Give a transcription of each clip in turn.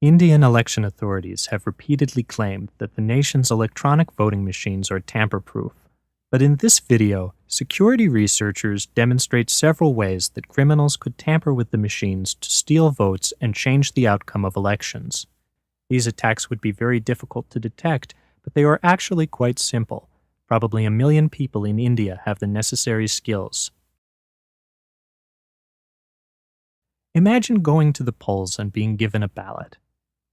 Indian election authorities have repeatedly claimed that the nation's electronic voting machines are tamper-proof. But in this video, security researchers demonstrate several ways that criminals could tamper with the machines to steal votes and change the outcome of elections. These attacks would be very difficult to detect, but they are actually quite simple. Probably 1 million people in India have the necessary skills. Imagine going to the polls and being given a ballot.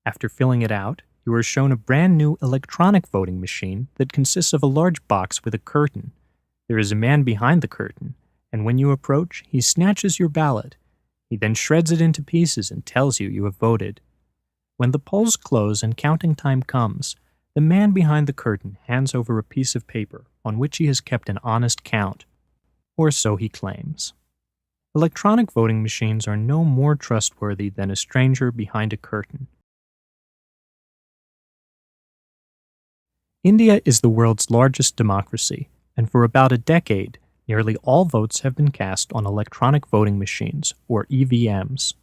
After filling it out, you are shown a brand new electronic voting machine that consists of a large box with a curtain. There is a man behind the curtain, and when you approach, he snatches your ballot. He then shreds it into pieces and tells you have voted. When the polls close and counting time comes, the man behind the curtain hands over a piece of paper on which he has kept an honest count, or so he claims. Electronic voting machines are no more trustworthy than a stranger behind a curtain. India is the world's largest democracy, and for about a decade, nearly all votes have been cast on electronic voting machines, or EVMs.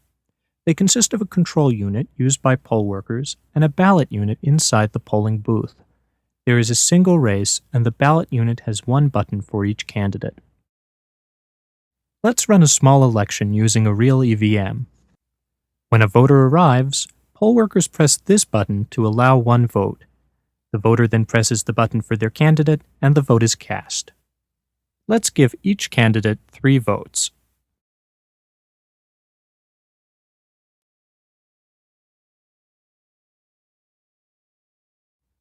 They consist of a control unit used by poll workers and a ballot unit inside the polling booth. There is a single race, and the ballot unit has one button for each candidate. Let's run a small election using a real EVM. When a voter arrives, poll workers press this button to allow one vote. The voter then presses the button for their candidate, and the vote is cast. Let's give each candidate 3 votes.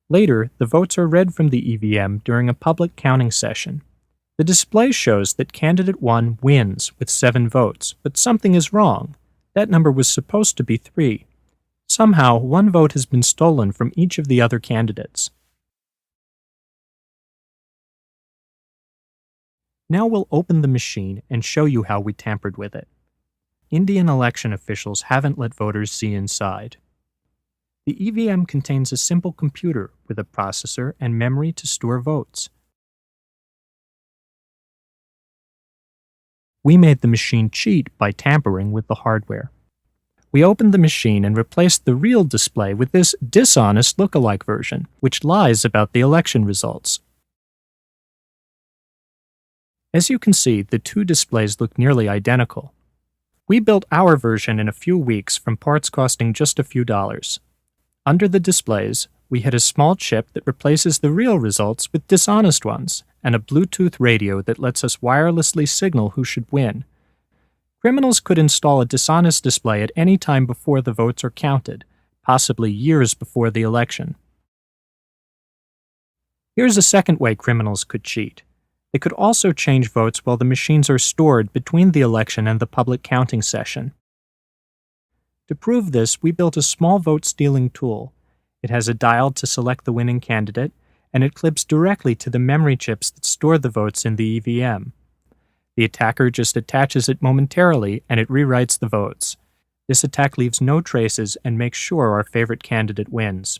Later, the votes are read from the EVM during a public counting session. The display shows that candidate 1 wins with 7 votes, but something is wrong. That number was supposed to be 3. Somehow, 1 vote has been stolen from each of the other candidates. Now we'll open the machine and show you how we tampered with it. Indian election officials haven't let voters see inside. The EVM contains a simple computer with a processor and memory to store votes. We made the machine cheat by tampering with the hardware. We opened the machine and replaced the real display with this dishonest lookalike version, which lies about the election results. As you can see, the 2 displays look nearly identical. We built our version in a few weeks from parts costing just a few dollars. Under the displays, we had a small chip that replaces the real results with dishonest ones, and a Bluetooth radio that lets us wirelessly signal who should win. Criminals could install a dishonest display at any time before the votes are counted, possibly years before the election. Here's a second way criminals could cheat. They could also change votes while the machines are stored between the election and the public counting session. To prove this, we built a small vote-stealing tool. It has a dial to select the winning candidate, and it clips directly to the memory chips that store the votes in the EVM. The attacker just attaches it momentarily, and it rewrites the votes. This attack leaves no traces and makes sure our favorite candidate wins.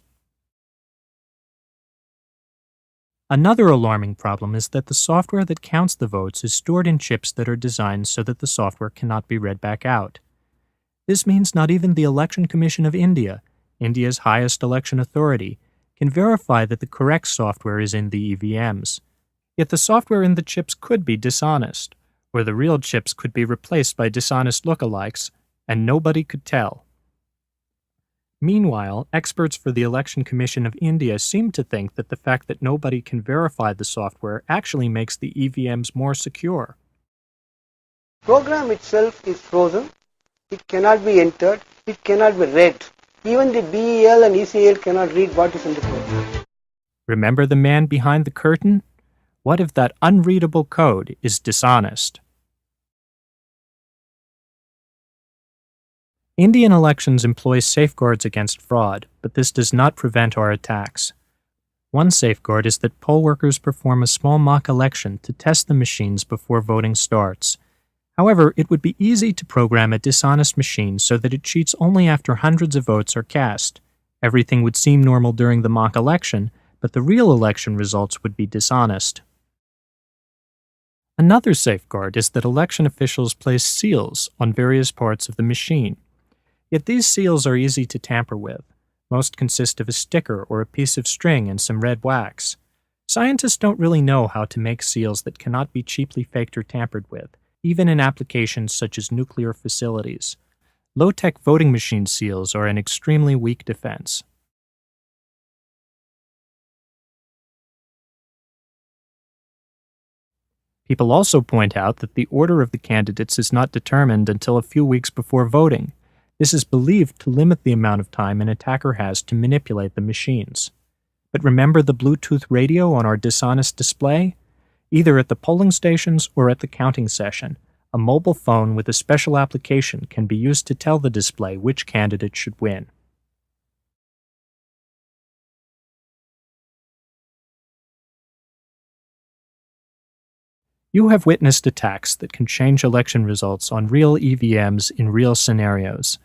Another alarming problem is that the software that counts the votes is stored in chips that are designed so that the software cannot be read back out. This means not even the Election Commission of India, India's highest election authority, can verify that the correct software is in the EVMs. Yet the software in the chips could be dishonest, or the real chips could be replaced by dishonest lookalikes, and nobody could tell. Meanwhile, experts for the Election Commission of India seem to think that the fact that nobody can verify the software actually makes the EVMs more secure. Program itself is frozen. It cannot be entered. It cannot be read. Even the BEL and ECL cannot read what is in the program. Remember the man behind the curtain? What if that unreadable code is dishonest? Indian elections employ safeguards against fraud, but this does not prevent our attacks. One safeguard is that poll workers perform a small mock election to test the machines before voting starts. However, it would be easy to program a dishonest machine so that it cheats only after hundreds of votes are cast. Everything would seem normal during the mock election, but the real election results would be dishonest. Another safeguard is that election officials place seals on various parts of the machine. Yet these seals are easy to tamper with. Most consist of a sticker or a piece of string and some red wax. Scientists don't really know how to make seals that cannot be cheaply faked or tampered with, even in applications such as nuclear facilities. Low-tech voting machine seals are an extremely weak defense. People also point out that the order of the candidates is not determined until a few weeks before voting. This is believed to limit the amount of time an attacker has to manipulate the machines. But remember the Bluetooth radio on our dishonest display? Either at the polling stations or at the counting session, a mobile phone with a special application can be used to tell the display which candidate should win. You have witnessed attacks that can change election results on real EVMs in real scenarios.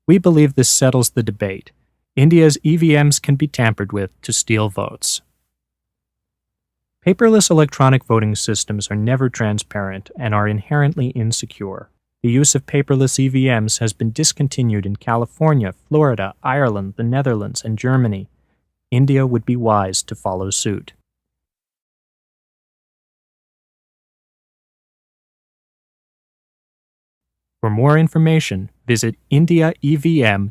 We believe this settles the debate. India's EVMs can be tampered with to steal votes. Paperless electronic voting systems are never transparent and are inherently insecure. The use of paperless EVMs has been discontinued in California, Florida, Ireland, the Netherlands, and Germany. India would be wise to follow suit. For more information, visit indiaevm.org.